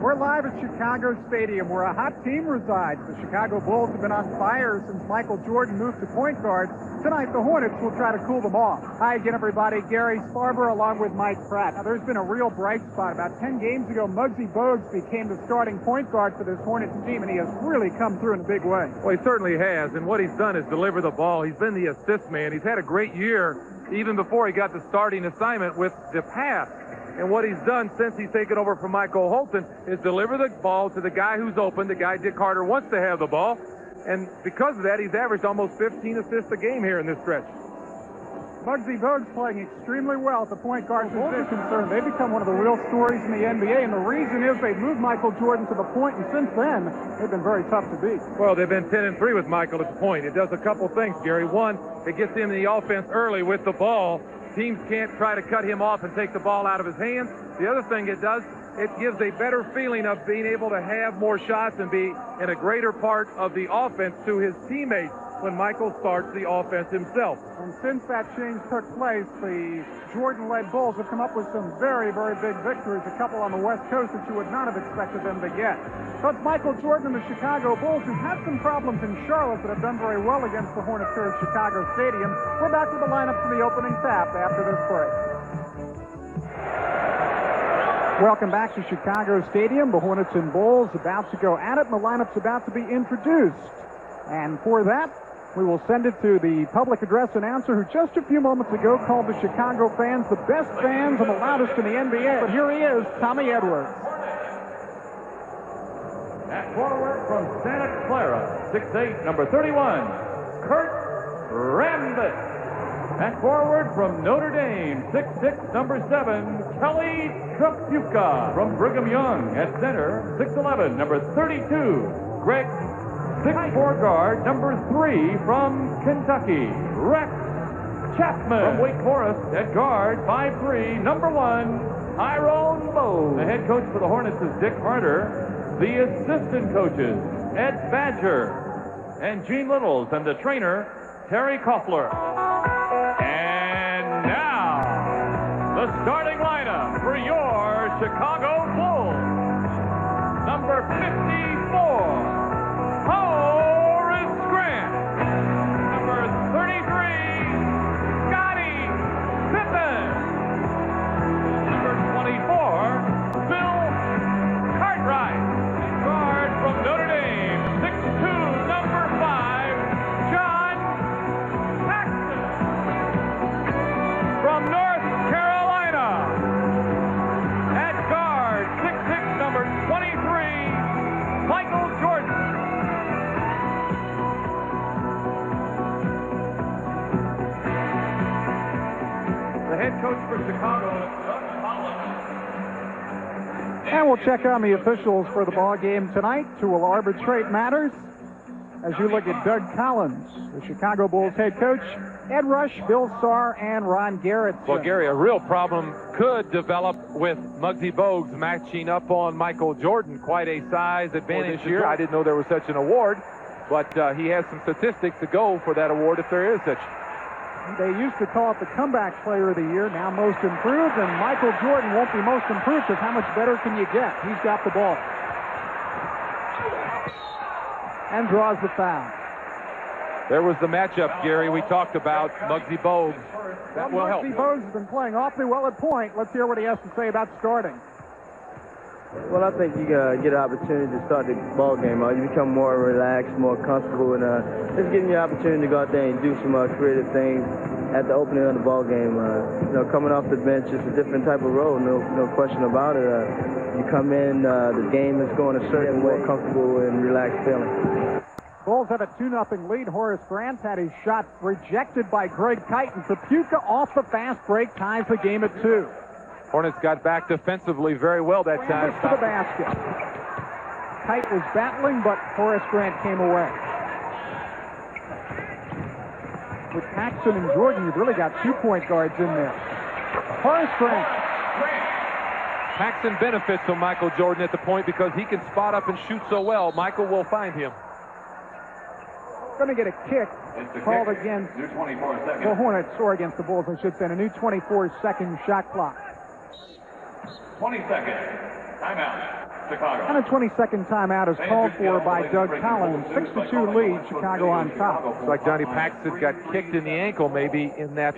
We're live at Chicago Stadium, where a hot team resides. The Chicago Bulls have been on fire since Michael Jordan moved to point guard. Tonight, the Hornets will try to cool them off. Hi again, everybody. Gary Sparber along with Mike Pratt. Now, there's been a real bright spot. About 10 games ago, Muggsy Bogues became the starting point guard for this Hornets team, and he has really come through in a big way. Well, he certainly has, and what he's done is deliver the ball. He's been the assist man. He's had a great year, even before he got the starting assignment with the pass. And what he's done since he's taken over from Michael Holton is deliver the ball to the guy who's open, the guy Dick Carter wants to have the ball. And because of that, he's averaged almost 15 assists a game here in this stretch. Muggsy Bogues playing extremely well at the point guard position, sir. They've become one of the real stories in the NBA, and the reason is they've moved Michael Jordan to the point, and since then, they've been very tough to beat. Well, they've been 10-3 with Michael at the point. It does a couple things, Gary. One, it gets him in the offense early with the ball. Teams can't try to cut him off and take the ball out of his hands. The other thing it does, it gives a better feeling of being able to have more shots and be in a greater part of the offense to his teammates when Michael starts the offense himself. And since that change took place, the Jordan-led Bulls have come up with some very, very big victories, a couple on the West Coast that you would not have expected them to get. So it's Michael Jordan and the Chicago Bulls, who've had some problems in Charlotte but have done very well against the Hornets here at Chicago Stadium. We're back with the lineup for the opening tap after this break. Welcome back to Chicago Stadium. The Hornets and Bulls about to go at it, and the lineup's about to be introduced. And for that, we will send it to the public address announcer who just a few moments ago called the Chicago fans the best fans and the loudest in the NBA. But here he is, Tommy Edwards. At forward from Santa Clara, 6'8", number 31, Kurt Rambis. At forward from Notre Dame, 6'6", number 7, Kelly Tripucka. From Brigham Young at center, 6'11", number 32, Rex 6'4" guard, number 3 from Kentucky, Rex Chapman. From Wake Forest at guard, 5'3", number 1, Tyrone. The head coach for the Hornets is Dick Carter. The assistant coaches, Ed Badger and Gene Littles, and the trainer, Terry Koffler. And now, the starting lineup for your Chicago Bulls. Number 54, Horace Grant. Number 33, Scottie Pippen. Number 24, Bill Cartwright. Guard from Notre Dame, 6'2", number 5, John Paxson. From North Carolina, at guard, 6'6", number 23, Michael Jordan. The head coach for Chicago, Doug Collins. And we'll check on the officials for the ball game tonight who will arbitrate matters. As you look at Doug Collins, the Chicago Bulls head coach, Ed Rush, Bill Sarr, and Ron Garrett. Well, Gary, a real problem could develop with Muggsy Bogues matching up on Michael Jordan. Quite a size advantage here. I didn't know there was such an award, but he has some statistics to go for that award if there is such. They used to call it the comeback player of the year, now most improved, and Michael Jordan won't be most improved because how much better can you get? He's got the ball. And draws the foul. There was the matchup, Gary, we talked about, Muggsy Bogues. That will help. Muggsy Bogues has been playing awfully well at point. Let's hear what he has to say about starting. Well, I think you get an opportunity to start the ball game out. You become more relaxed, more comfortable, and it's giving you an opportunity to go out there and do some creative things at the opening of the ball game. Coming off the bench, it's a different type of role, no question about it. You come in, the game is going a certain way, comfortable and relaxed feeling. Bulls have a 2-0 lead. Horace Grant had his shot rejected by Greg Kite, and Tripucka off the fast break ties the game at 2. Hornets got back defensively very well that time. To the basket. Kite was battling, but Horace Grant came away. With Paxson and Jordan, you've really got 2 point guards in there. Horace Grant. Paxson benefits from Michael Jordan at the point because he can spot up and shoot so well. Michael will find him. Going to get a kick called against the Hornets, or against the Bulls, I should say, a new 24-second shot clock. 20 seconds. Timeout. Chicago. And a 22nd timeout is called for by Doug Collins. 6-2 lead, Chicago on top. Looks like Johnny Paxson got kicked in the ankle maybe in that.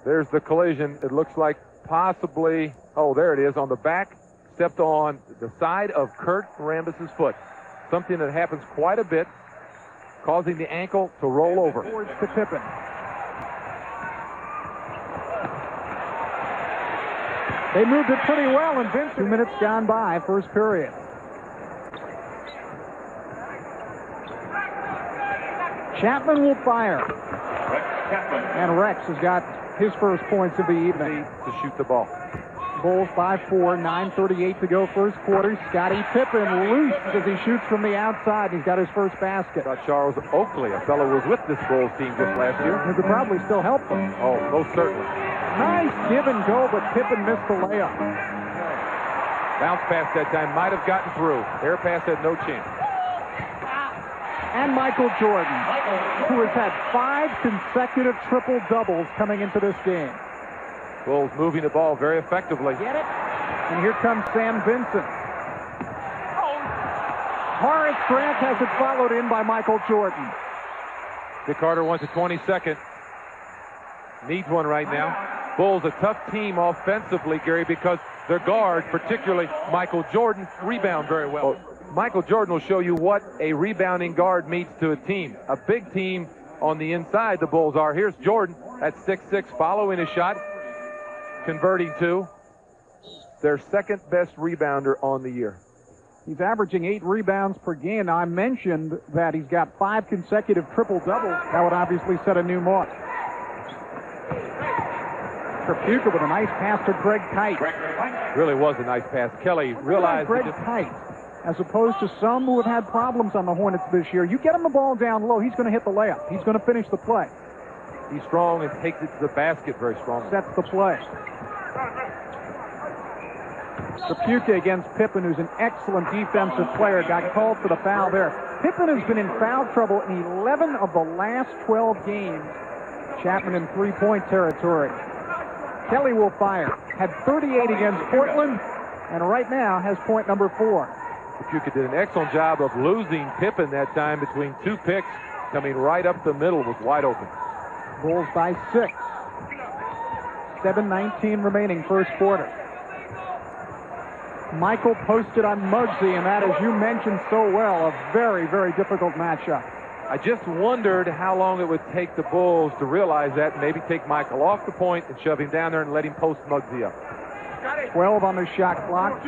There's the collision. It looks like possibly, oh, there it is on the back. Stepped on the side of Kurt Rambis' foot. Something that happens quite a bit, causing the ankle to roll over. Towards to Pippen. They moved it pretty well, and Vince. 2 minutes gone by, first period. Chapman will fire. Rex Chapman. And Rex has got his first points of the evening. To shoot the ball. Bulls by 4, 9:38 to go first quarter. Scottie Pippen loose as he shoots from the outside. He's got his first basket. Charles Oakley, a fellow who was with this Bulls team just last year. Who could probably still help them. Oh, most certainly. Nice give and go, but Pippen missed the layup. Bounce pass that time might have gotten through. Air pass had no chance. And Michael Jordan, who has had 5 consecutive triple-doubles coming into this game. Bulls moving the ball very effectively. Get it? And here comes Sam Vincent. Horace Grant has it followed in by Michael Jordan. Dick Carter wants a 22nd. Needs one right now. Bulls a tough team offensively, Gary, because their guard, particularly Michael Jordan, rebound very well. Michael Jordan will show you what a rebounding guard means to a team. A big team on the inside, the Bulls are. Here's Jordan at 6'6", following a shot, converting to their second best rebounder on the year. He's averaging 8 rebounds per game. Now, I mentioned that he's got 5 consecutive triple-doubles. That would obviously set a new mark. Tripucka with a nice pass to Greg Kite. Really was a nice pass. Kelly realized Greg Kite, as opposed to some who have had problems on the Hornets this year. You get him the ball down low, he's going to hit the layup. He's going to finish the play. He's strong and takes it to the basket very strong. Sets the play. Tripucka against Pippen, who's an excellent defensive player, got called for the foul there. Pippen has been in foul trouble in 11 of the last 12 games. Chapman in three-point territory. Kelly will fire. Had 38 against Portland, and right now has point number 4. Tripucka did an excellent job of losing Pippen that time between 2 picks. Coming right up the middle, was wide open. Bulls by 6. 7:19 remaining first quarter. Michael posted on Muggsy, and that, as you mentioned so well, a very, very difficult matchup. I just wondered how long it would take the Bulls to realize that and maybe take Michael off the point and shove him down there and let him post Muggsy up. 12 on the shot clock.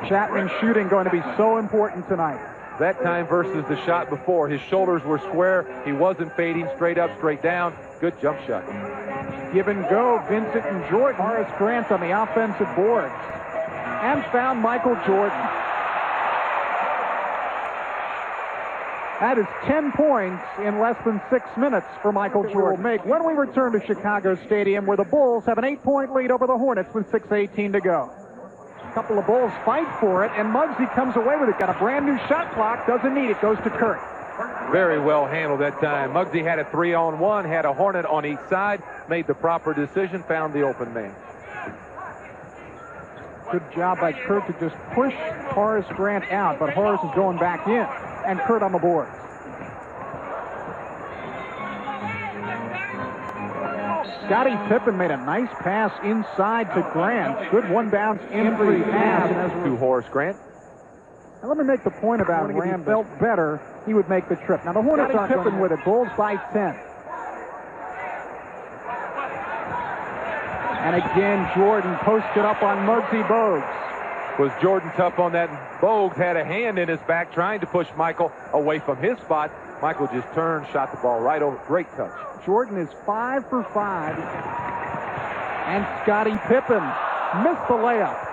Chapman shooting going to be so important tonight. That time versus the shot before, his shoulders were square. He wasn't fading straight up, straight down. Good jump shot. Give and go, Vincent and Jordan. Horace Grant on the offensive boards. And found Michael Jordan. That is 10 points in less than 6 minutes for Michael Jordan. Make when we return to Chicago Stadium, where the Bulls have an 8-point lead over the Hornets with 6:18 to go. A couple of Bulls fight for it, and Muggsy comes away with it. Got a brand new shot clock, doesn't need it, goes to Kurt. Very well handled that time. Muggsy had a 3-on-1, had a Hornet on each side, made the proper decision, found the open man. Good job by Kurt to just push Horace Grant out, but Horace is going back in, and Kurt on the boards. Scottie Pippen made a nice pass inside to Grant. Good one-bounce in-free pass. To Horace Grant. Now let me make the point about Rambis. If he felt better, he would make the trip. Now the Hornets are Pippen with it. Bulls by 10. And again, Jordan posted up on Muggsy Bogues. Was Jordan tough on that? Bogues had a hand in his back trying to push Michael away from his spot. Michael just turned, shot the ball right over. Great touch. Jordan is 5 for 5. And Scottie Pippen missed the layup.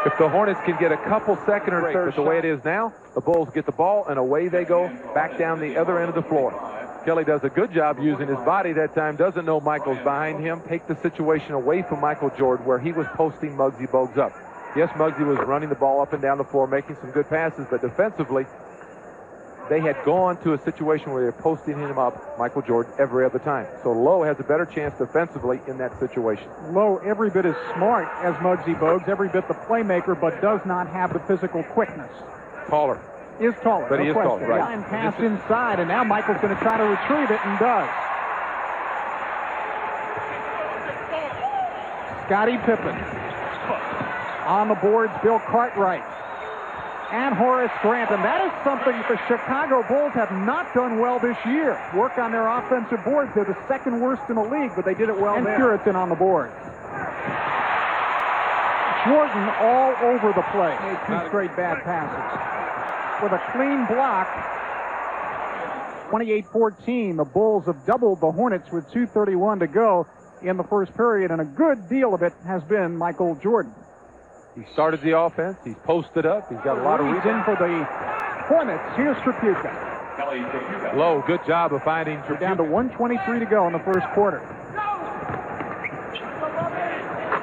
If the Hornets can get a couple second or third, but the way it is now, the Bulls get the ball and away they go back down the other end of the floor. Kelly does a good job using his body that time, doesn't know Michael's behind him, take the situation away from Michael Jordan where he was posting Muggsy Bogues up. Yes, Muggsy was running the ball up and down the floor, making some good passes, but defensively, they had gone to a situation where they're posting him up, Michael Jordan, every other time. So Lowe has a better chance defensively in that situation. Lowe every bit as smart as Muggsy Bogues, every bit the playmaker, but does not have the physical quickness. Taller. Is taller, but he is taller, right. Line pass inside, and now Michael's going to try to retrieve it, and does. Scottie Pippen. On the boards, Bill Cartwright. And Horace Grant, and that is something that the Chicago Bulls have not done well this year. Work on their offensive boards. They're the second worst in the league, but they did it well there. And Puritan on the board. Jordan all over the place. Made 2 straight bad passes. With a clean block, 28-14, the Bulls have doubled the Hornets with 2:31 to go in the first period, and a good deal of it has been Michael Jordan. He started the offense. He's posted up. He's got a lot of rebounds. In for the Hornets. Here's Tripucka. Kelly Tripucka. Low, good job of finding Tripucka. Down to 1:23 to go in the first quarter.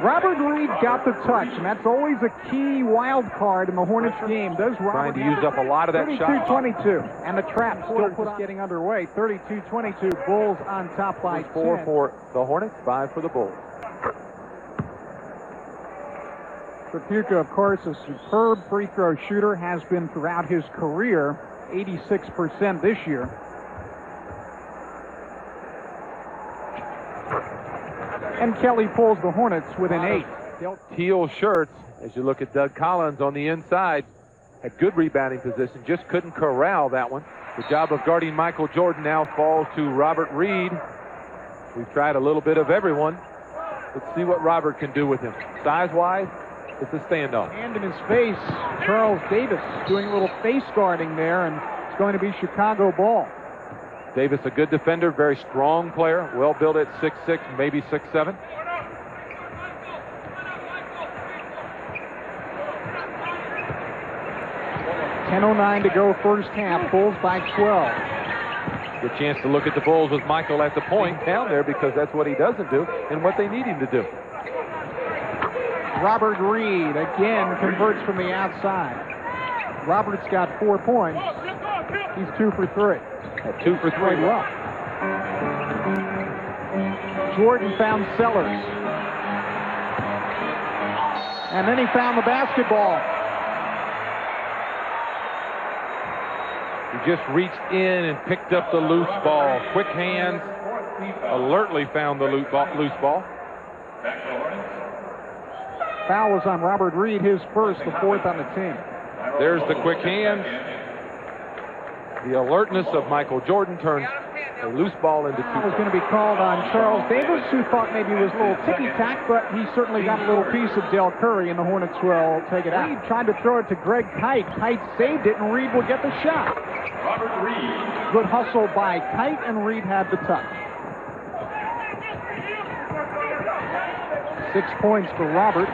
Robert Reid got the touch, and that's always a key wild card in the Hornets game. Does Robert trying to use up a lot of that shot. 32-22, and the trap still getting underway. 32-22, Bulls on top by 4 10. for the Hornets, 5 for the Bulls. Tripucka, of course, a superb free throw shooter, has been throughout his career, 86% this year. And Kelly pulls the Hornets within 8. Teal shirts, as you look at Doug Collins on the inside, had good rebounding position, just couldn't corral that one. The job of guarding Michael Jordan now falls to Robert Reid. We've tried a little bit of everyone. Let's see what Robert can do with him. Size-wise, it's a standoff. Hand in his face, Charles Davis doing a little face guarding there, and it's going to be Chicago ball. Davis, a good defender, very strong player, well built at 6'6", maybe 6'7". .10:09 to go first half, Bulls by 12. Good chance to look at the Bulls with Michael at the point down there, because that's what he doesn't do and what they need him to do. Robert Reid again converts from the outside. Robert's got 4 points. He's 2 for 3. At 2 for 3. Well. Jordan found Sellers. And then he found the basketball. He just reached in and picked up the loose ball. Quick hands, alertly found the loose ball. Foul was on Robert Reid, his first, the 4th on the team. There's the quick hands. The alertness of Michael Jordan turns a loose ball into 2. Foul was going to be called on Charles Davis, who thought maybe it was a little ticky-tack, but he certainly got a little piece of Dell Curry, and the Hornets will take it out. Reid tried to throw it to Greg Kite. Kite saved it, and Reid will get the shot. Robert Reid. Good hustle by Kite, and Reid had the touch. 6 points for Robert.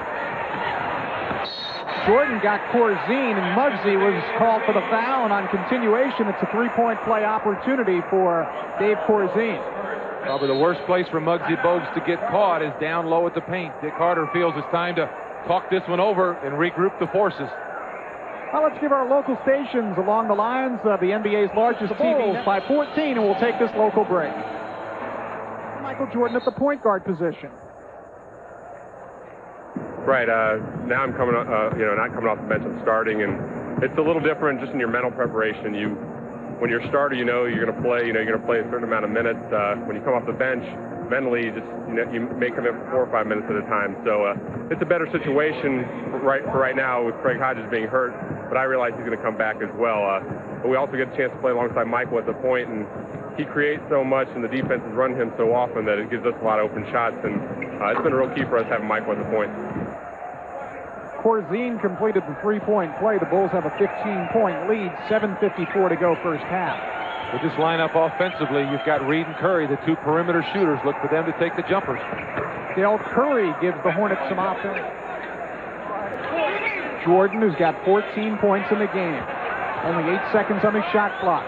Jordan got Corzine, and Muggsy was called for the foul, and on continuation, it's a 3-point play opportunity for Dave Corzine. Probably the worst place for Muggsy Bogues to get caught is down low at the paint. Dick Carter feels it's time to talk this one over and regroup the forces. Well, let's give our local stations along the lines of the NBA's largest TV by 14, and we'll take this local break. Michael Jordan at the point guard position. Right. Now I'm coming, not coming off the bench. I'm starting, and it's a little different just in your mental preparation. When you're a starter, you're going to play. You're going to play a certain amount of minutes. When you come off the bench, mentally, you may come in for 4 or 5 minutes at a time. So it's a better situation for right now with Craig Hodges being hurt. But I realize he's going to come back as well. But we also get a chance to play alongside Michael at the point, and he creates so much, and the defenses run him so often that it gives us a lot of open shots. And it's been a real key for us having Michael at the point. Corzine completed the 3-point play. The Bulls have a 15-point lead, 7:54 to go first half. With this lineup offensively, you've got Reid and Curry, the 2 perimeter shooters. Look for them to take the jumpers. Dell Curry gives the Hornets some offense. Jordan, who's got 14 points in the game. Only 8 seconds on the shot clock.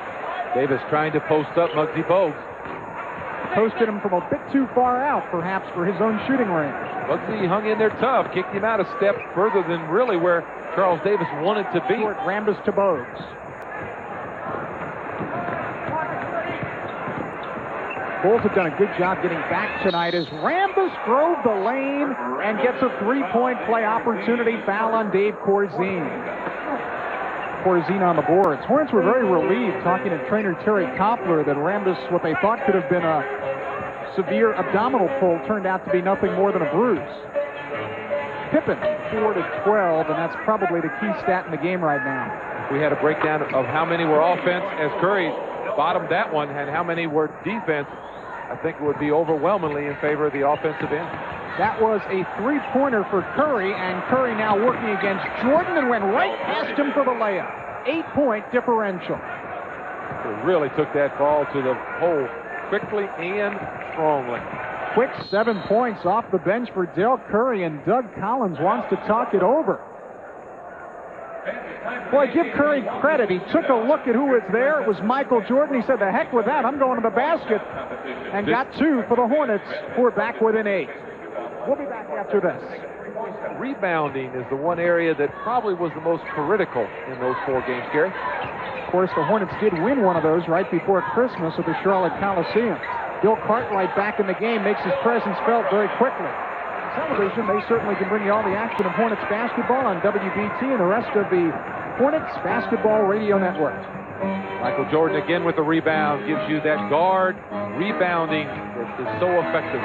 Davis trying to post up Muggsy Bogues. Posted him from a bit too far out, perhaps, for his own shooting range. Muggsy hung in there tough, kicked him out a step further than really where Charles Davis wanted to be. Kurt Rambis to Bogues. Bulls have done a good job getting back tonight as Rambis drove the lane and gets a three-point play opportunity. Foul on Dave Corzine. Corzine on the boards. Hornets were very relieved talking to trainer Terry Koppler that Rambis, what they thought could have been a severe abdominal pull, turned out to be nothing more than a bruise. Pippen, 4 to 12, and that's probably the key stat in the game right now. We had a breakdown of how many were offense as Curry bottomed that one, and how many were defense. I think it would be overwhelmingly in favor of the offensive end. That was a three-pointer for Curry, and Curry now working against Jordan and went right past him for the layup. 8-point differential. He really took that ball to the hole quickly and strongly. Quick 7 points off the bench for Dell Curry, and Doug Collins wants to talk it over. Boy, give Curry credit. He took a look at who was there. It was Michael Jordan. He said, the heck with that. I'm going to the basket. And got 2 for the Hornets, who are back within 8. We'll be back after this. Rebounding is the one area that probably was the most critical in those 4 games, Gary. Of course, the Hornets did win one of those right before Christmas at the Charlotte Coliseum. Bill Cartwright back in the game makes his presence felt very quickly. Television, they certainly can bring you all the action of Hornets basketball on WBT and the rest of the Hornets Basketball Radio Network. Michael Jordan again with the rebound, gives you that guard rebounding that is so effective.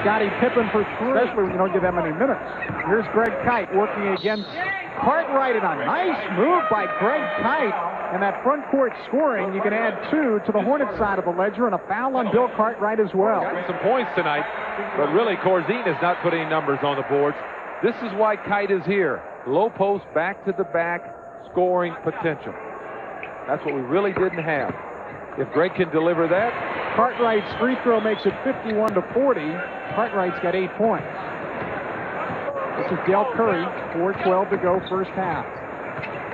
Scottie Pippen for 3, especially when you don't get that many minutes. Here's Greg Kite working against Cartwright, and a nice move by Greg Kite. And that front court scoring, you can add 2 to the Hornets side of the ledger, and a foul on Bill Cartwright as well. Got some points tonight, but really Corzine is not putting numbers on the boards. This is why Kite is here. Low post, back to the back, scoring potential. That's what we really didn't have. If Greg can deliver that. Cartwright's free throw makes it 51 to 40. Cartwright's got 8 points. This is Dell Curry, 4:12 to go, first half.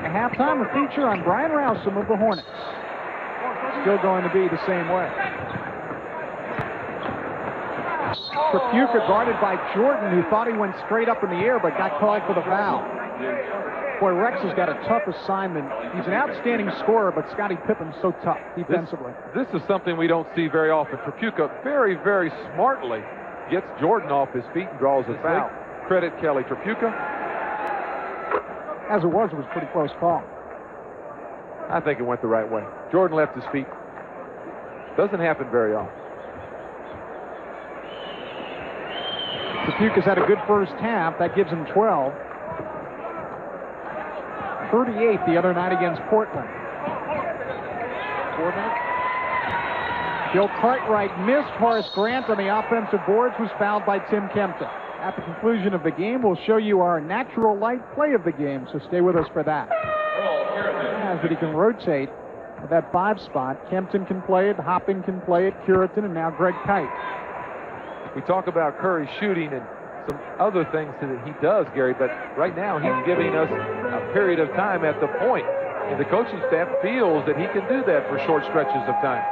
A halftime, a feature on Brian Rousum of the Hornets. Still going to be the same way. Tripucka guarded by Jordan, who thought he went straight up in the air but got called for the foul. Boy, Rex has got a tough assignment. He's an outstanding scorer, but Scottie Pippen's so tough defensively. This is something we don't see very often. Tripucka very, very smartly gets Jordan off his feet and draws a foul. Credit Kelly Tripucka. As it was a pretty close call. I think it went the right way. Jordan left his feet. Doesn't happen very often. Tripucka's had a good first half. That gives him 12. 38 the other night against Portland. 4 minutes. Bill Cartwright missed. Horace Grant on the offensive boards was fouled by Tim Kempton. At the conclusion of the game, we'll show you our natural light play of the game, so stay with us for that. As that he can rotate at that 5 spot. Kempton can play it, Hopping can play it, Curitan, and now Greg Kite. We talk about Curry shooting and some other things that he does, Gary, but right now he's giving us a period of time at the point, and the coaching staff feels that he can do that for short stretches of time.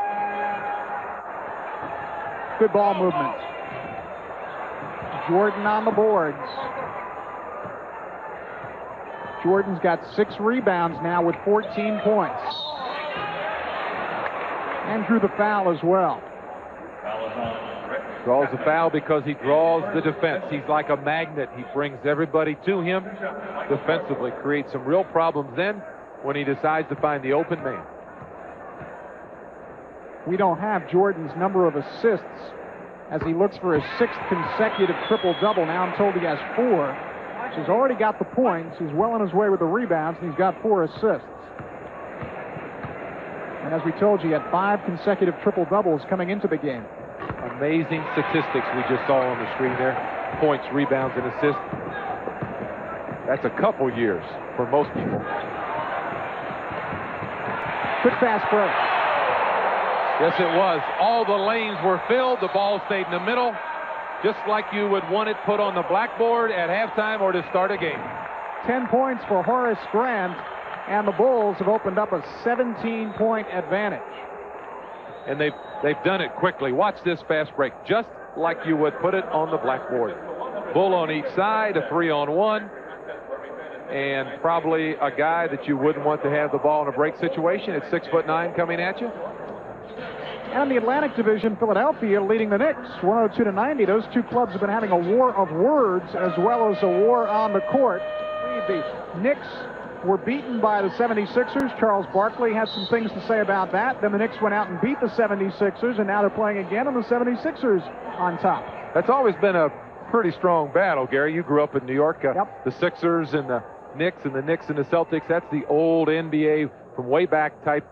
Good ball movement. Jordan on the boards. Jordan's got 6 rebounds now with 14 points. And drew the foul as well. Draws the foul because he draws the defense. He's like a magnet. He brings everybody to him defensively. Creates some real problems then when he decides to find the open man. We don't have Jordan's number of assists as he looks for his 6th consecutive triple-double. Now I'm told he has 4. So he's already got the points. He's well on his way with the rebounds, and he's got 4 assists. And as we told you, he had 5 consecutive triple-doubles coming into the game. Amazing statistics we just saw on the screen there. Points, rebounds, and assists. That's a couple years for most people. Good fast break. Yes, it was. All the lanes were filled. The ball stayed in the middle, just like you would want it put on the blackboard at halftime or to start a game. 10 points for Horace Grant, and the Bulls have opened up a 17-point advantage. And they've done it quickly. Watch this fast break, just like you would put it on the blackboard. Bull on each side, a 3-on-1, and probably a guy that you wouldn't want to have the ball in a break situation at 6'9" coming at you. And in the Atlantic Division, Philadelphia leading the Knicks 102-90. Those two clubs have been having a war of words as well as a war on the court. The Knicks were beaten by the 76ers. Charles Barkley had some things to say about that. Then the Knicks went out and beat the 76ers, and now they're playing again, and the 76ers on top. That's always been a pretty strong battle, Gary. You grew up in New York. Yep. The Sixers and the Knicks and the Celtics. That's the old NBA from way back type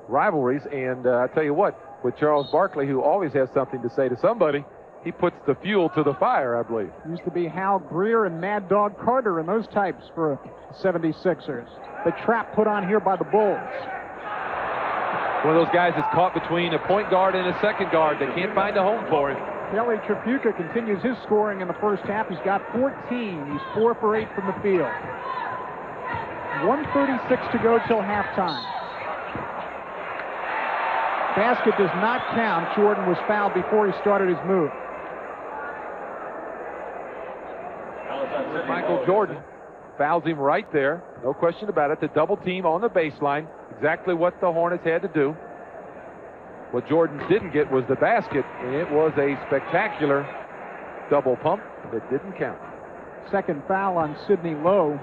rivalries. And I tell you what, with Charles Barkley, who always has something to say to somebody, he puts the fuel to the fire, I believe. Used to be Hal Greer and Mad Dog Carter and those types for 76ers. The trap put on here by the Bulls. One of those guys that's caught between a point guard and a second guard. They can't find a home for him. Kelly Tripucka continues his scoring in the first half. He's got 14. He's 4 for 8 from the field. 1:36 to go till halftime. Basket does not count. Jordan was fouled before he started his move. Michael Jordan fouls him right there. No question about it. The double team on the baseline. Exactly what the Hornets had to do. What Jordan didn't get was the basket, and it was a spectacular double pump that didn't count. Second foul on Sidney Lowe.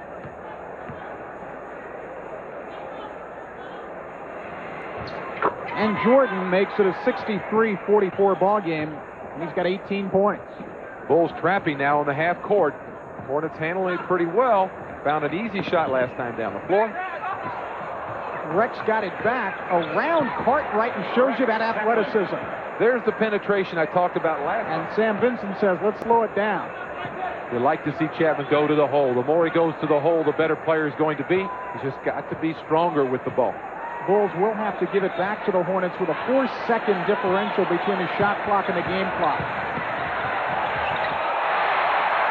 And Jordan makes it a 63-44 ball game, and he's got 18 points. Bulls trapping now on the half court. Hornets handling it pretty well. Found an easy shot last time down the floor. Rex got it back around Cartwright and shows you that athleticism. There's the penetration I talked about last time. And Sam Vincent says, let's slow it down. You like to see Chapman go to the hole. The more he goes to the hole, the better player is going to be. He's just got to be stronger with the ball. Bulls will have to give it back to the Hornets with a 4-second differential between the shot clock and the game clock.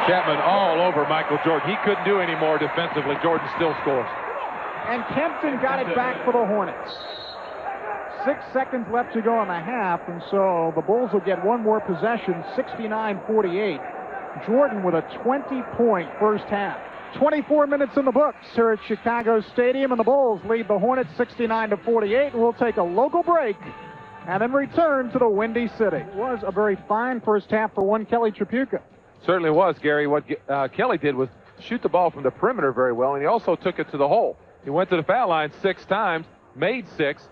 Chapman all over Michael Jordan. He couldn't do any more defensively. Jordan still scores. And Kempton got it back for the Hornets. 6 seconds left to go in the half, and so the Bulls will get one more possession, 69-48. Jordan with a 20-point first half. 24 minutes in the books here at Chicago Stadium, and the Bulls lead the Hornets 69-48. We'll take a local break and then return to the Windy City. It was a very fine first half for one Kelly Tripucka. Certainly was, Gary. What Kelly did was shoot the ball from the perimeter very well, and he also took it to the hole. He went to the foul line 6 times, made 6,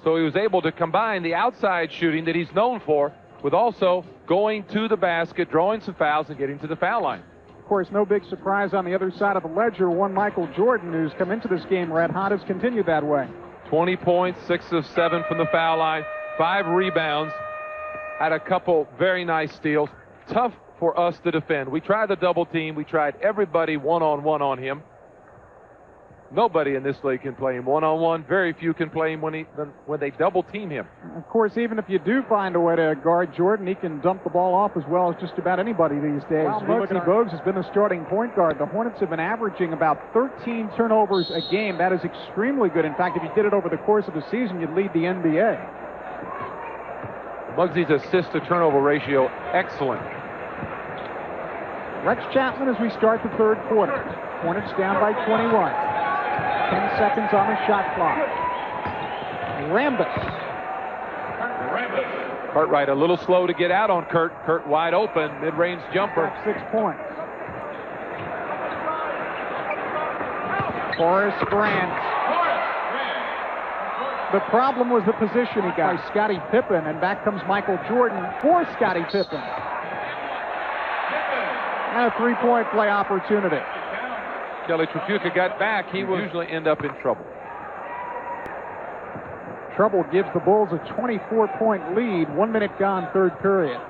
so he was able to combine the outside shooting that he's known for with also going to the basket, drawing some fouls, and getting to the foul line. Of course, no big surprise on the other side of the ledger. One Michael Jordan, who's come into this game red hot, has continued that way. 20 points, 6 of 7 from the foul line, 5 rebounds, had a couple very nice steals. Tough for us to defend. We tried the double team. We tried everybody one-on-one on him. Nobody in this league can play him one-on-one. Very few can play him when they double team him. Of course, even if you do find a way to guard Jordan, he can dump the ball off as well as just about anybody these days. Muggsy Bogues has been the starting point guard. The Hornets have been averaging about 13 turnovers a game. That is extremely good. In fact, if you did it over the course of the season, you'd lead the NBA. Muggsy's assist-to-turnover ratio, excellent. Rex Chapman as we start the third quarter. Hornets down by 21. 10 seconds on the shot clock. Rambis. Cartwright a little slow to get out on Kurt. Kurt wide open, mid-range jumper. 6 points. Horace Grant. The problem was the position he got by Scottie Pippen, and back comes Michael Jordan for Scottie Pippen. And a 3-point play opportunity. Kelly Tripucka got back. He will usually end up in trouble. Trouble gives the Bulls a 24-point lead. 1 minute gone, third period.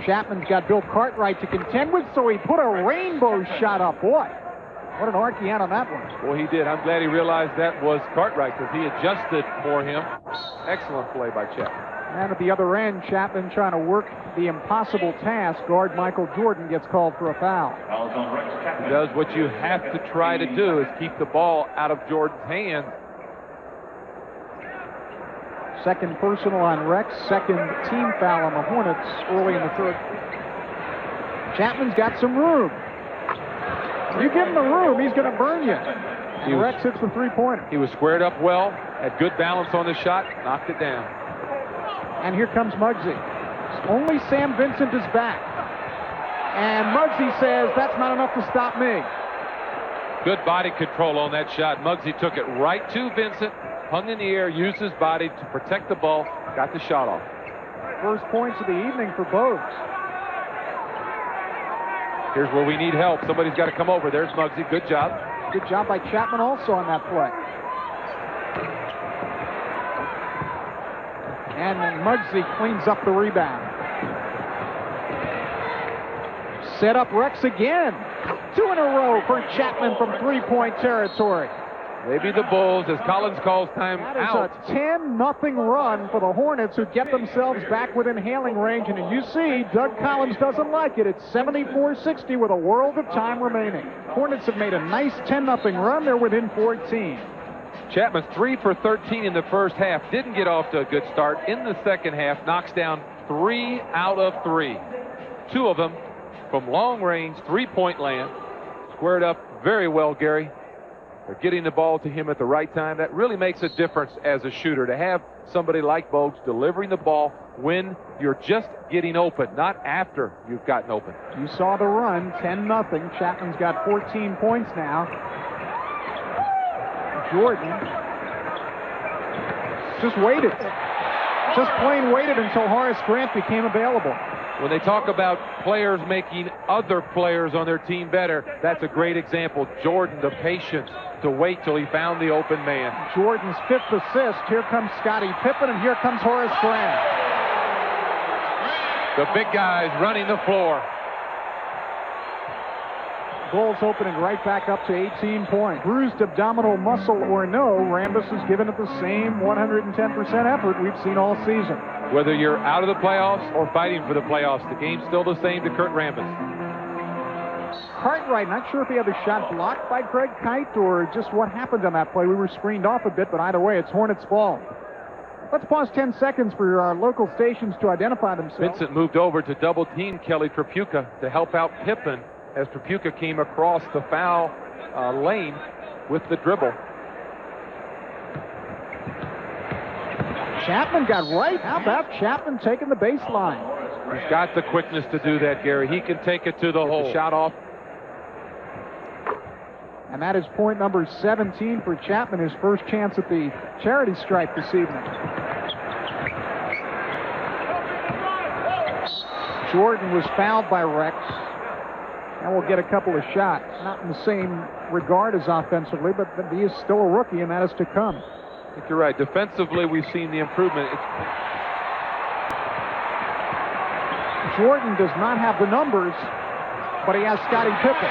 Chapman's got Bill Cartwright to contend with, so he put a rainbow shot up. Boy, what an arc he had on that one. Boy, he did. I'm glad he realized that was Cartwright because he adjusted for him. Excellent play by Chapman. And at the other end, Chapman trying to work the impossible task. Guard Michael Jordan gets called for a foul. He does what you have to try to do is keep the ball out of Jordan's hands. Second personal on Rex, second team foul on the Hornets early in the third. Chapman's got some room. You give him the room, he's going to burn you. Rex hits the three-pointer. He was squared up well, had good balance on the shot, knocked it down. And here comes Muggsy. Only Sam Vincent is back. And Muggsy says, that's not enough to stop me. Good body control on that shot. Muggsy took it right to Vincent, hung in the air, used his body to protect the ball, got the shot off. First points of the evening for Bogues. Here's where we need help. Somebody's got to come over. There's Muggsy. Good job. Good job by Chapman also on that play. And then Muggsy cleans up the rebound. Set up Rex again. 2 in a row for Chapman from three-point territory. Maybe the Bulls, as Collins calls time That is out. a 10-0 run for the Hornets, who get themselves back within hailing range. And you see, Doug Collins doesn't like it. It's 74-60 with a world of time remaining. Hornets have made a nice 10-0 run. They're within 14. Chapman 3 for 13 in the first half. Didn't get off to a good start. In the second half, knocks down 3 out of 3. 2 of them from long range, three-point land. Squared up very well, Gary. They're getting the ball to him at the right time. That really makes a difference as a shooter, to have somebody like Bogues delivering the ball when you're just getting open, not after you've gotten open. You saw the run, 10-0. Chapman's got 14 points now. Jordan just waited. Just plain waited until Horace Grant became available. When they talk about players making other players on their team better, that's a great example. Jordan, the patience to wait till he found the open man. Jordan's 5th assist. Here comes Scottie Pippen, and here comes Horace Grant. The big guys running the floor. Bulls opening right back up to 18 points. Bruised abdominal muscle or no, Rambis has given it the same 110% effort we've seen all season. Whether you're out of the playoffs or fighting for the playoffs, the game's still the same to Kurt Rambis. Cartwright, not sure if he had the shot blocked by Greg Kite or just what happened on that play. We were screened off a bit, but either way, it's Hornets ball. Let's pause 10 seconds for our local stations to identify themselves. Vincent moved over to double team Kelly Tripucka to help out Pippen as Tripucka came across the foul lane with the dribble. Chapman got right. How about Chapman taking the baseline? He's got the quickness to do that, Gary. He can take it to the hole. The shot off. And that is point number 17 for Chapman, his first chance at the charity stripe this evening. Jordan was fouled by Rex. And will get a couple of shots. Not in the same regard as offensively, but he is still a rookie, and that is to come. I think you're right. Defensively, we've seen the improvement. Jordan does not have the numbers, but he has Scottie Pippen.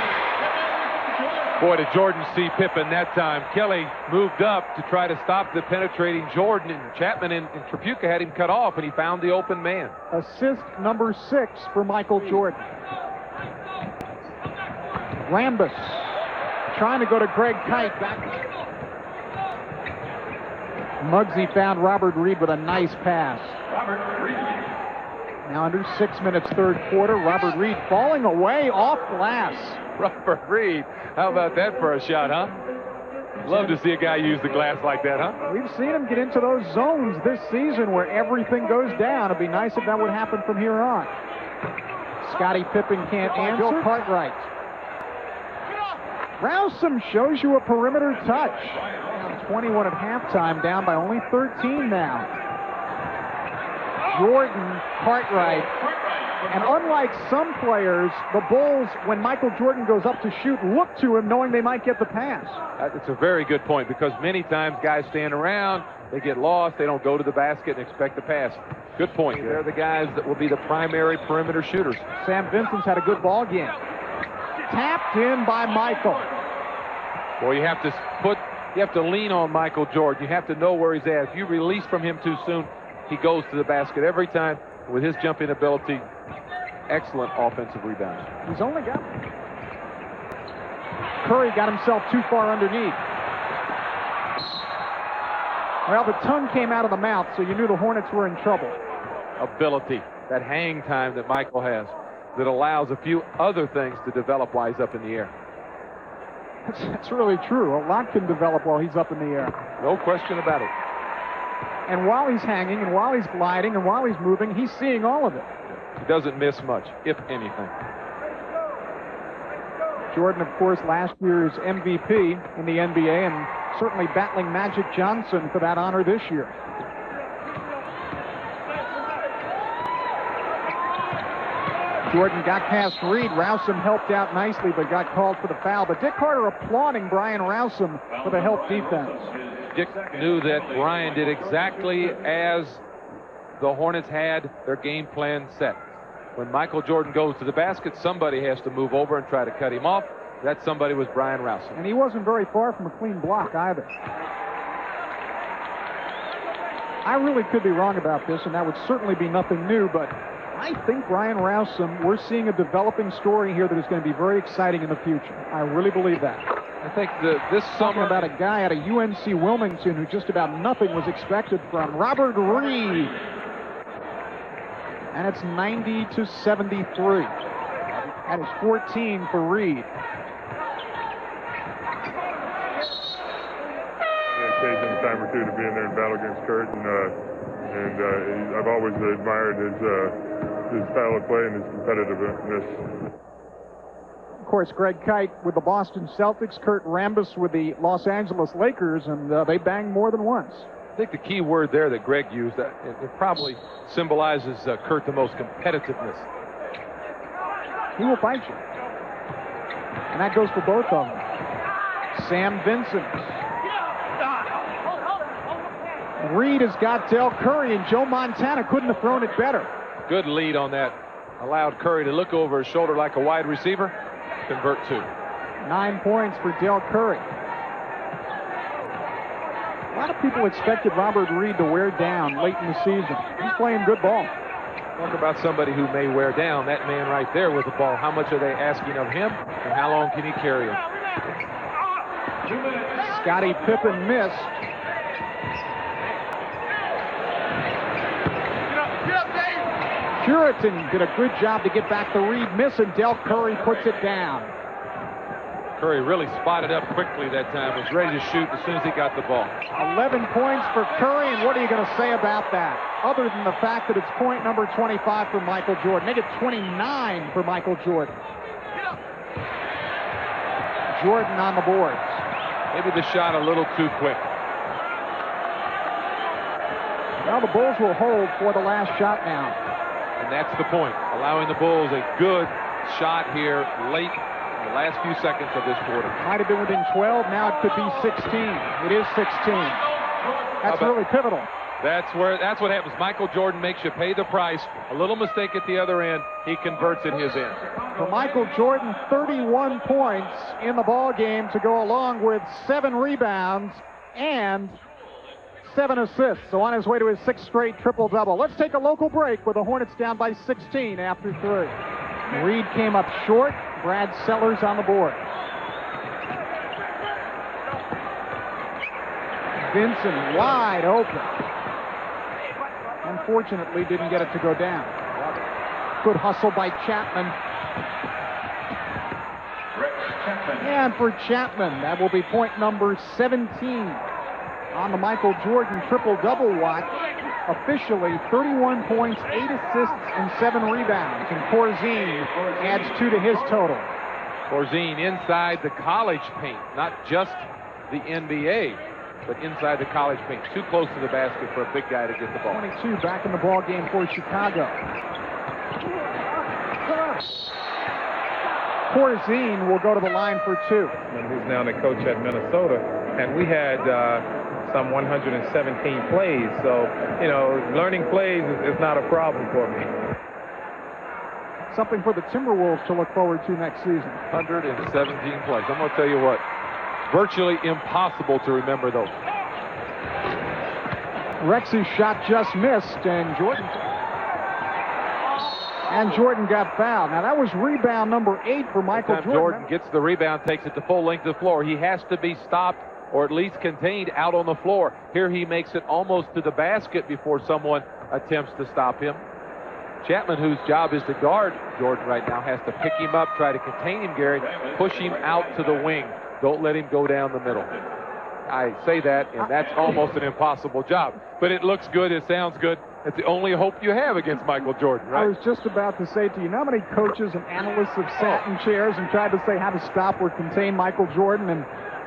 Boy, did Jordan see Pippen that time. Kelly moved up to try to stop the penetrating Jordan, and Chapman and Tripucka had him cut off, and he found the open man. Assist number 6 for Michael Jordan. Rambis trying to go to Greg Kite. Back. Muggsy found Robert Reid with a nice pass. Now under 6 minutes, third quarter. Robert Reid falling away off glass. Robert Reid, how about that for a shot, huh? Love to see a guy use the glass like that, huh? We've seen him get into those zones this season where everything goes down. It'd be nice if that would happen from here on. Scottie Pippen can't answer. Bill Cartwright. Rousum shows you a perimeter touch. 21 at halftime, down by only 13 now. Jordan, Cartwright, and unlike some players, the Bulls, when Michael Jordan goes up to shoot, look to him knowing they might get the pass. It's a very good point, because many times guys stand around, they get lost, they don't go to the basket and expect the pass. Good point. They're the guys that will be the primary perimeter shooters. Sam Vincent's had a good ball game. Tapped in by Michael. Boy, you have to lean on Michael Jordan. You have to know where he's at. If you release from him too soon, he goes to the basket every time. With his jumping ability, excellent offensive rebounds. He's only got... Curry got himself too far underneath. Well, the tongue came out of the mouth, so you knew the Hornets were in trouble. Ability, that hang time that Michael has, that allows a few other things to develop while he's up in the air. That's really true. A lot can develop while he's up in the air. No question about it. And while he's hanging, and while he's gliding, and while he's moving, he's seeing all of it. He doesn't miss much, if anything. Jordan, of course, last year's MVP in the NBA, and certainly battling Magic Johnson for that honor this year. Jordan got past Reid. Rousum helped out nicely, but got called for the foul. But Dick Carter applauding Brian Rousum for the help defense. Dick knew that Brian did exactly as the Hornets had their game plan set. When Michael Jordan goes to the basket, somebody has to move over and try to cut him off. That somebody was Brian Rousum. And he wasn't very far from a clean block either. I really could be wrong about this, and that would certainly be nothing new, but I think Brian Rousum, we're seeing a developing story here that is going to be very exciting in the future. I really believe that. I think this summer, about a guy out of UNC Wilmington who just about nothing was expected from, Robert Reid. And it's 90-73. That is 14 for Reid. Taking a time or two to be in there and battle against Kurt, and I've always admired his style of play and his competitiveness. Of course, Greg Kite with the Boston Celtics, Kurt Rambis with the Los Angeles Lakers, and they banged more than once. I think the key word there that Greg used, it probably symbolizes Kurt the most competitiveness. He will fight you. And that goes for both of them. Sam Vincent. Reid has got Dell Curry, and Joe Montana couldn't have thrown it better. Good lead on that. Allowed Curry to look over his shoulder like a wide receiver. Convert 2. 9 points for Dell Curry. A lot of people expected Robert Reid to wear down late in the season. He's playing good ball. Talk about somebody who may wear down. That man right there with the ball. How much are they asking of him, and how long can he carry it? Scottie Pippen missed. Puritan did a good job to get back the Reid miss, and Dell Curry puts it down. Curry really spotted up quickly that time. Was ready to shoot as soon as he got the ball. 11 points for Curry, and what are you going to say about that? Other than the fact that it's point number 25 for Michael Jordan. Make it 29 for Michael Jordan. Jordan on the boards. Maybe the shot a little too quick. Well, the Bulls will hold for the last shot now. And that's the point. Allowing the Bulls a good shot here late in the last few seconds of this quarter. Might have been within 12. Now it could be 16. It is 16. That's really pivotal. That's what happens. Michael Jordan makes you pay the price. A little mistake at the other end. He converts at his end. For Michael Jordan, 31 points in the ball game to go along with 7 rebounds and 7 assists. So on his way to his 6th straight triple-double. Let's take a local break with the Hornets down by 16 after 3. Reid came up short. Brad Sellers on the board. Vincent wide open. Unfortunately, didn't get it to go down. Good hustle by Chapman. And for Chapman, that will be point number 17 on the Michael Jordan triple-double watch. Officially, 31 points, 8 assists, and 7 rebounds. And Corzine adds 2 to his total. Corzine inside the college paint, not just the NBA, but inside the college paint. Too close to the basket for a big guy to get the ball. 22 back in the ball game for Chicago. Corzine will go to the line for 2. Who's now the coach at Minnesota, and we had some 117 plays, so learning plays is not a problem for me. Something for the Timberwolves to look forward to next season. 117 plays. I'm going to tell you what, virtually impossible to remember those. Rex's shot just missed, and Jordan got fouled. Now that was rebound number 8 for Michael Jordan. Jordan gets the rebound, takes it the full length of the floor. He has to be stopped or at least contained out on the floor. Here he makes it almost to the basket before someone attempts to stop him. Chapman, whose job is to guard Jordan right now, has to pick him up, try to contain him, Gary, push him out to the wing. Don't let him go down the middle. I say that, and that's almost an impossible job. But it looks good. It sounds good. It's the only hope you have against Michael Jordan, right? I was just about to say to you, how many coaches and analysts have sat in chairs and tried to say how to stop or contain Michael Jordan, and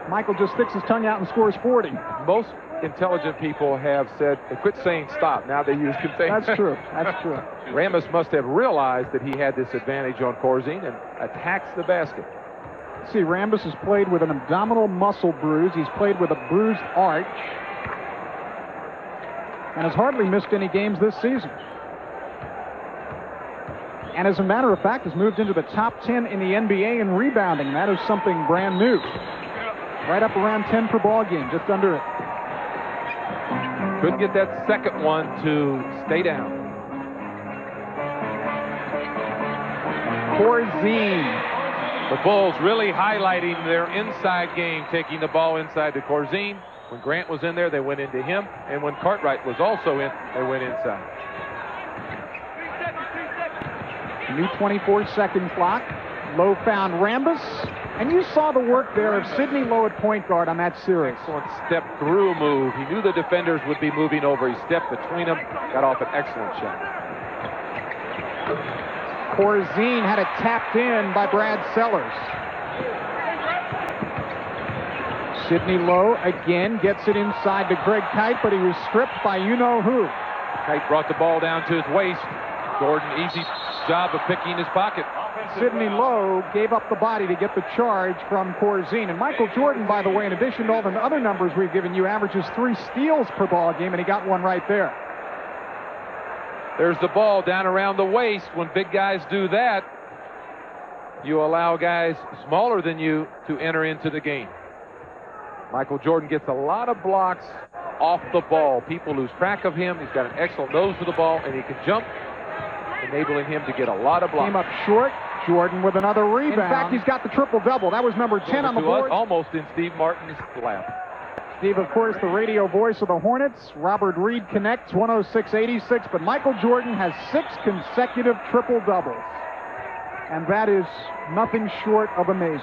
Michael just sticks his tongue out and scores 40. Most intelligent people have said, quit saying stop. Now they use contain. That's true. That's true. Rambis must have realized that he had this advantage on Corzine and attacks the basket. See, Rambis has played with an abdominal muscle bruise. He's played with a bruised arch and has hardly missed any games this season. And as a matter of fact, has moved into the top 10 in the NBA in rebounding. That is something brand new. Right up around 10 per ball game, just under it. Couldn't get that second one to stay down. Corzine. The Bulls really highlighting their inside game, taking the ball inside to Corzine. When Grant was in there, they went into him. And when Cartwright was also in, they went inside. New 24-second clock. Lowe found Rambis. And you saw the work there of Sidney Lowe at point guard on that series. Excellent step-through move. He knew the defenders would be moving over. He stepped between them, got off an excellent shot. Corzine had it tapped in by Brad Sellers. Sidney Lowe again gets it inside to Greg Kite, but he was stripped by you-know-who. Kite brought the ball down to his waist. Jordan, easy job of picking his pocket. Sidney Lowe gave up the body to get the charge from Corzine. And Michael Jordan, by the way, in addition to all the other numbers we've given you, averages 3 steals per ball game, and he got one right there. There's the ball down around the waist. When big guys do that, you allow guys smaller than you to enter into the game. Michael Jordan gets a lot of blocks off the ball. People lose track of him. He's got an excellent nose to the ball, and he can jump, enabling him to get a lot of blocks. Came up short. Jordan with another rebound. In fact, he's got the triple-double. That was number 10 on the board. Almost in Steve Martin's lap. Steve, of course, the radio voice of the Hornets. Robert Reid connects 106-86, but Michael Jordan has 6 consecutive triple-doubles. And that is nothing short of amazing.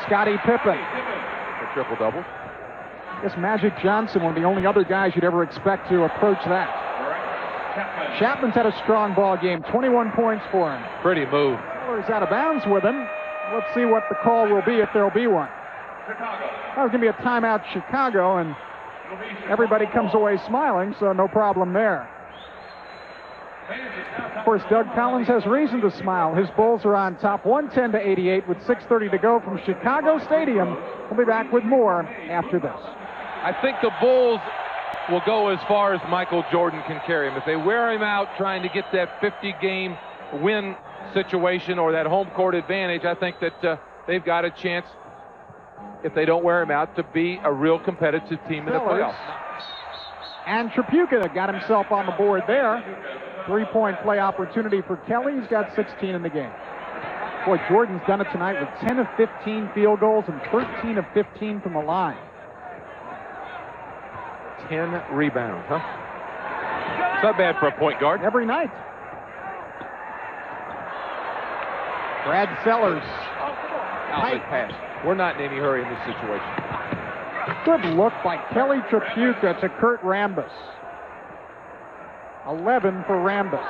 Scottie Pippen. A triple-double. I guess Magic Johnson, one of the only other guys you'd ever expect to approach that. Chapman's had a strong ball game, 21 points for him. Pretty move. Miller's out of bounds with him. Let's see what the call will be, if there'll be one. That was going to be a timeout, Chicago, and everybody comes away smiling, so no problem there. Of course, Doug Collins has reason to smile. His Bulls are on top 110-88 with 6:30 to go from Chicago Stadium. We'll be back with more after this. I think the Bulls will go as far as Michael Jordan can carry him. If they wear him out trying to get that 50-game win situation or that home court advantage, I think that they've got a chance, if they don't wear him out, to be a real competitive team in the playoffs. And Tripucka got himself on the board there. 3-point play opportunity for Kelly. He's got 16 in the game. Boy, Jordan's done it tonight with 10 of 15 field goals and 13 of 15 from the line. 10 rebounds, huh? It's not bad for a point guard. Every night. Brad Sellers. Outlet pass. We're not in any hurry in this situation. Good look by Kelly Tripucka to Kurt Rambis. 11 for Rambis.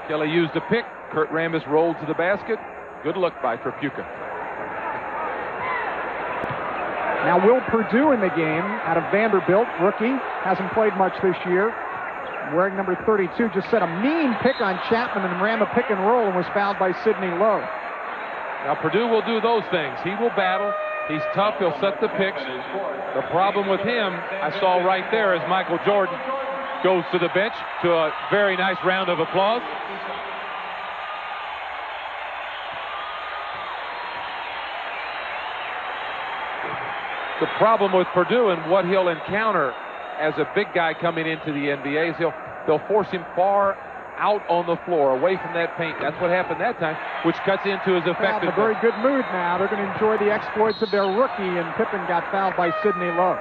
Kelly used a pick. Kurt Rambis rolled to the basket. Good look by Tripucka. Now Will Perdue in the game out of Vanderbilt, rookie, hasn't played much this year. Wearing number 32, just set a mean pick on Chapman and ran the pick and roll and was fouled by Sidney Lowe. Now Perdue will do those things. He will battle. He's tough. He'll set the picks. The problem with him, I saw right there, is Michael Jordan goes to the bench to a very nice round of applause. The problem with Perdue and what he'll encounter as a big guy coming into the NBA is they'll force him far out on the floor, away from that paint. That's what happened that time, which cuts into his effectiveness. In a very good mood now. They're going to enjoy the exploits of their rookie, and Pippen got fouled by Sidney Lowe.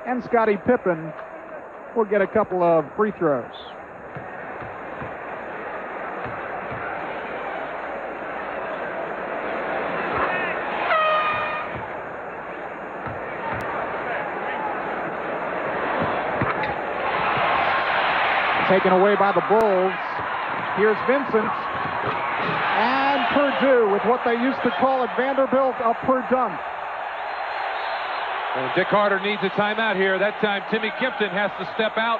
And Scottie Pippen will get a couple of free throws. Taken away by the Bulls. Here's Vincent. And Purdue with what they used to call at Vanderbilt a Purdunk. And Dick Carter needs a timeout here. That time Timmy Kempton has to step out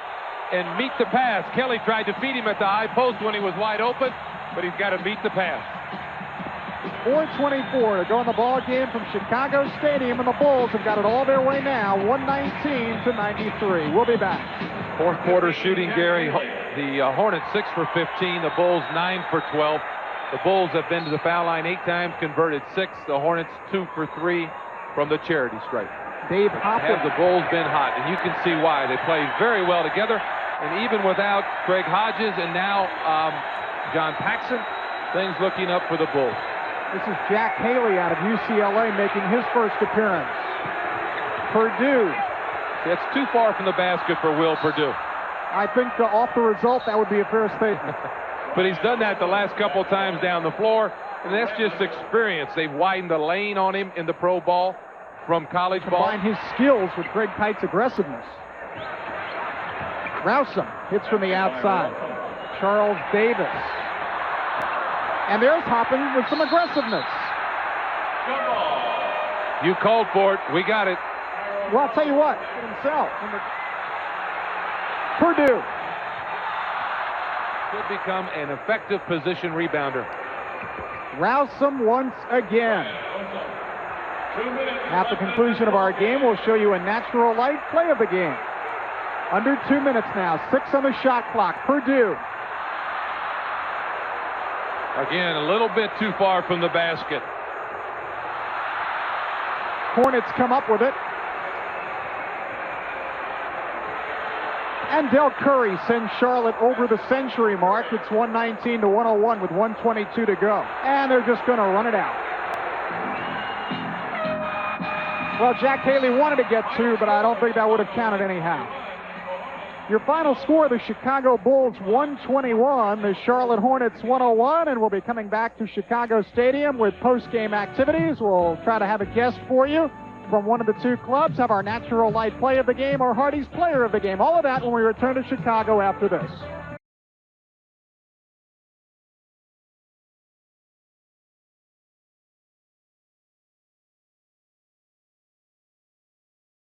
and meet the pass. Kelly tried to feed him at the high post when he was wide open, but he's got to meet the pass. 4:24 to go in the ball game from Chicago Stadium, and the Bulls have got it all their way now, 119-93. We'll be back. Fourth quarter shooting, Gary. The Hornets 6 for 15. The Bulls 9 for 12. The Bulls have been to the foul line 8 times, converted 6. The Hornets 2 for 3 from the charity stripe. Dave Hopkins. Have the Bulls been hot, and you can see why. They play very well together, and even without Craig Hodges and now John Paxson, things looking up for the Bulls. This is Jack Haley out of UCLA making his first appearance. Purdue. See, that's too far from the basket for Will Purdue. I think off the result, that would be a fair statement. But he's done that the last couple times down the floor, and that's just experience. They've widened the lane on him in the pro ball from college ball. Combine his skills with Greg Kite's aggressiveness. Rousum hits from the outside. Charles Davis. And there's Hoppin with some aggressiveness. You called for it. We got it. Well, I'll tell you what. Himself. Purdue. Could become an effective position rebounder. Rousum once again. At the conclusion of our game, we'll show you a natural light play of the game. Under 2 minutes now. 6 on the shot clock. Purdue. Again, a little bit too far from the basket. Hornets come up with it. And Dell Curry sends Charlotte over the century mark. It's 119-101 with 1:22 to go. And they're just going to run it out. Well, Jack Haley wanted to get 2, but I don't think that would have counted anyhow. Your final score, the Chicago Bulls 121, the Charlotte Hornets 101, and we'll be coming back to Chicago Stadium with post-game activities. We'll try to have a guest for you from one of the 2 clubs, have our natural light play of the game or Hardy's player of the game. All of that when we return to Chicago after this.